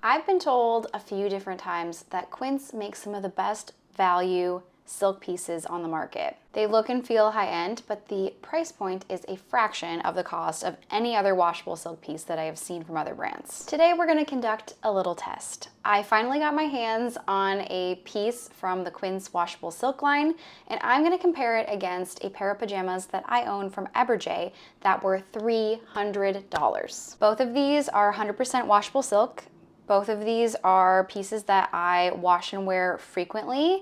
I've been told a few different times that Quince makes some of the best value silk pieces on the market. They look and feel high-end, but the price point is a fraction of the cost of any other washable silk piece that I have seen from other brands. Today we're going to conduct a little test. I finally got my hands on a piece from the Quince washable silk line, and I'm going to compare it against a pair of pajamas that I own from Eberjey that were $300. Both of these are 100% washable silk. Both of these are pieces that I wash and wear frequently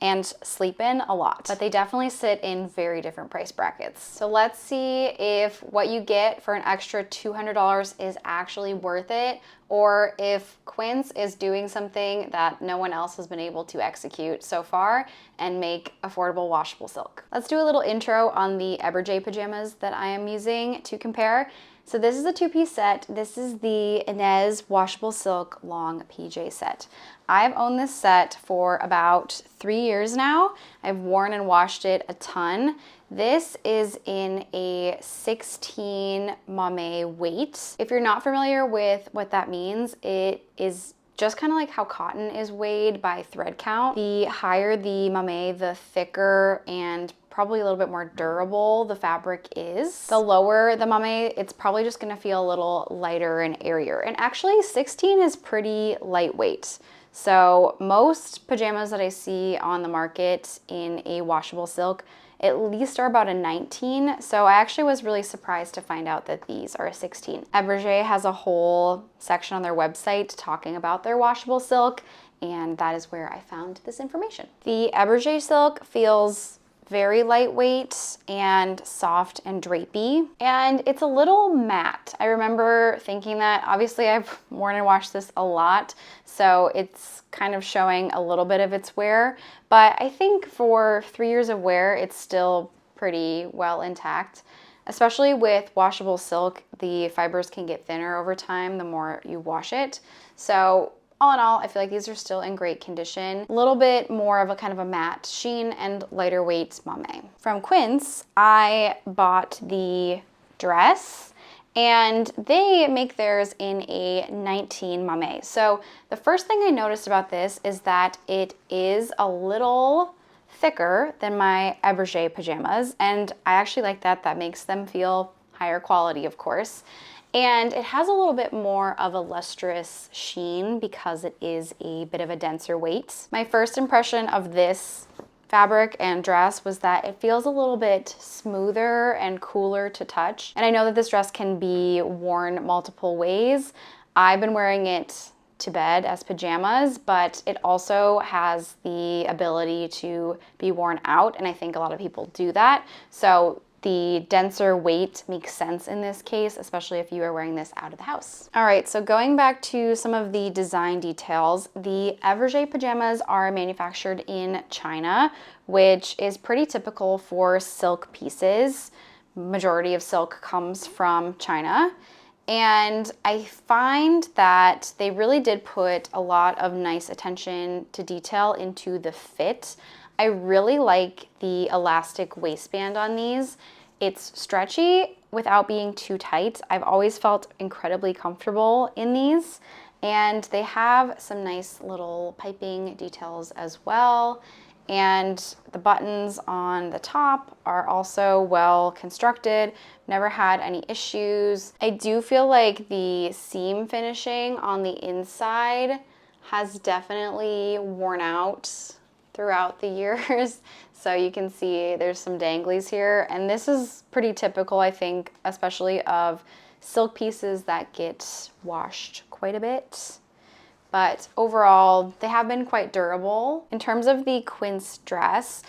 and sleep in a lot, but they definitely sit in very different price brackets. So let's see if what you get for an extra $200 is actually worth it, or if Quince is doing something that no one else has been able to execute so far and make affordable washable silk. Let's do a little intro on the Eberjey pajamas that I am using to compare. So this is a two-piece set. This is the Inez washable silk long PJ set. I've owned this set for about 3 years now. I've worn and washed it a ton. This is in a 16 momme weight. If you're not familiar with what that means, it is just kind of like how cotton is weighed by thread count. The higher the momme, the thicker and probably a little bit more durable the fabric is. The lower the momme, it's probably just gonna feel a little lighter and airier. And actually 16 is pretty lightweight. So most pajamas that I see on the market in a washable silk at least are about a 19. So I actually was really surprised to find out that these are a 16. Eberjey has a whole section on their website talking about their washable silk, and that is where I found this information. The Eberjey silk feels very lightweight and soft and drapey, and it's a little matte. I remember thinking that. Obviously I've worn and washed this a lot, so it's kind of showing a little bit of its wear, but I think for 3 years of wear, it's still pretty well intact. Especially with washable silk, the fibers can get thinner over time the more you wash it. So all in all, I feel like these are still in great condition. A little bit more of a kind of a matte sheen and lighter weight momme. From Quince, I bought the dress, and they make theirs in a 19 momme. So the first thing I noticed about this is that it is a little thicker than my Eberjey pajamas, and I actually like that. That makes them feel higher quality, of course. And it has a little bit more of a lustrous sheen because it is a bit of a denser weight. My first impression of this fabric and dress was that it feels a little bit smoother and cooler to touch. And I know that this dress can be worn multiple ways. I've been wearing it to bed as pajamas, but it also has the ability to be worn out, and I think a lot of people do that. So the denser weight makes sense in this case, especially if you are wearing this out of the house. All right, so going back to some of the design details, the Eberjey pajamas are manufactured in China, which is pretty typical for silk pieces. Majority of silk comes from China. And I find that they really did put a lot of nice attention to detail into the fit. I really like the elastic waistband on these. It's stretchy without being too tight. I've always felt incredibly comfortable in these, and they have some nice little piping details as well. And the buttons on the top are also well constructed. Never had any issues. I do feel like the seam finishing on the inside has definitely worn out throughout the years. So you can see there's some danglies here, and this is pretty typical, I think, especially of silk pieces that get washed quite a bit. But overall, they have been quite durable. In terms of the Quince dress,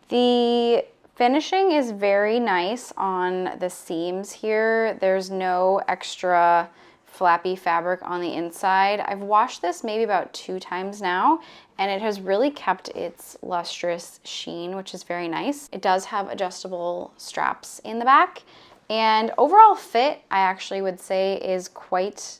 the finishing is very nice on the seams here. There's no extra flappy fabric on the inside. I've washed this maybe about 2 times now, and it has really kept its lustrous sheen, which is very nice. It does have adjustable straps in the back, and overall fit, I actually would say, is quite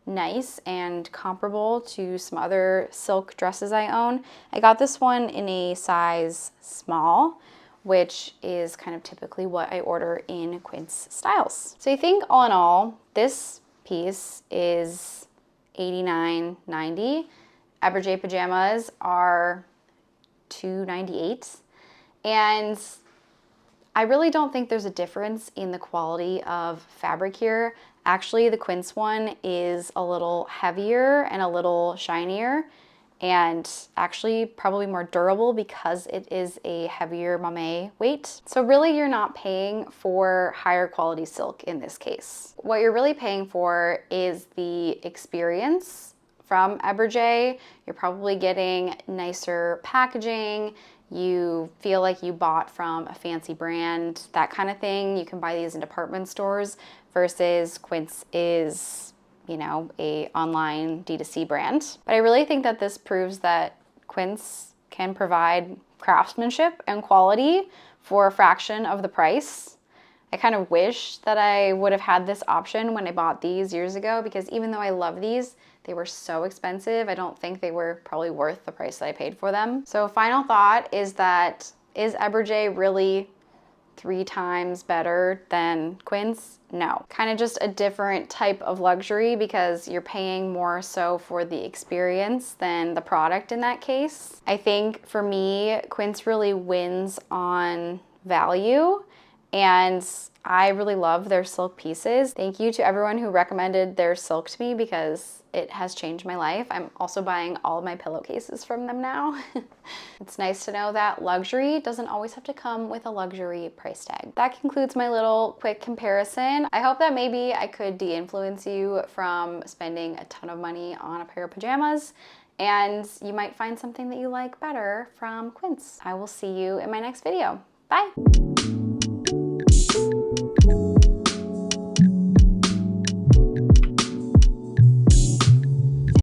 nice and comparable to some other silk dresses I own. I got this one in a size small, which is kind of typically what I order in Quince styles. So I think all in all, this piece is $89.90. Eberjey pajamas are $298. And I really don't think there's a difference in the quality of fabric here. Actually, the Quince one is a little heavier and a little shinier, and actually probably more durable because it is a heavier momme weight. So really you're not paying for higher quality silk in this case. What you're really paying for is the experience from Eberjey. You're probably getting nicer packaging. You feel like you bought from a fancy brand, that kind of thing. You can buy these in department stores versus Quince is, you know, a online D2C brand. But I really think that this proves that Quince can provide craftsmanship and quality for a fraction of the price. I kind of wish that I would have had this option when I bought these years ago, because even though I love these, they were so expensive. I don't think they were probably worth the price that I paid for them. So final thought is that, is Eberjey really 3 times better than Quince? No. Kind of just a different type of luxury because you're paying more so for the experience than the product in that case. I think for me, Quince really wins on value, and I really love their silk pieces. Thank you to everyone who recommended their silk to me because it has changed my life. I'm also buying all of my pillowcases from them now. It's nice to know that luxury doesn't always have to come with a luxury price tag. That concludes my little quick comparison. I hope that maybe I could de-influence you from spending a ton of money on a pair of pajamas, and you might find something that you like better from Quince. I will see you in my next video. Bye.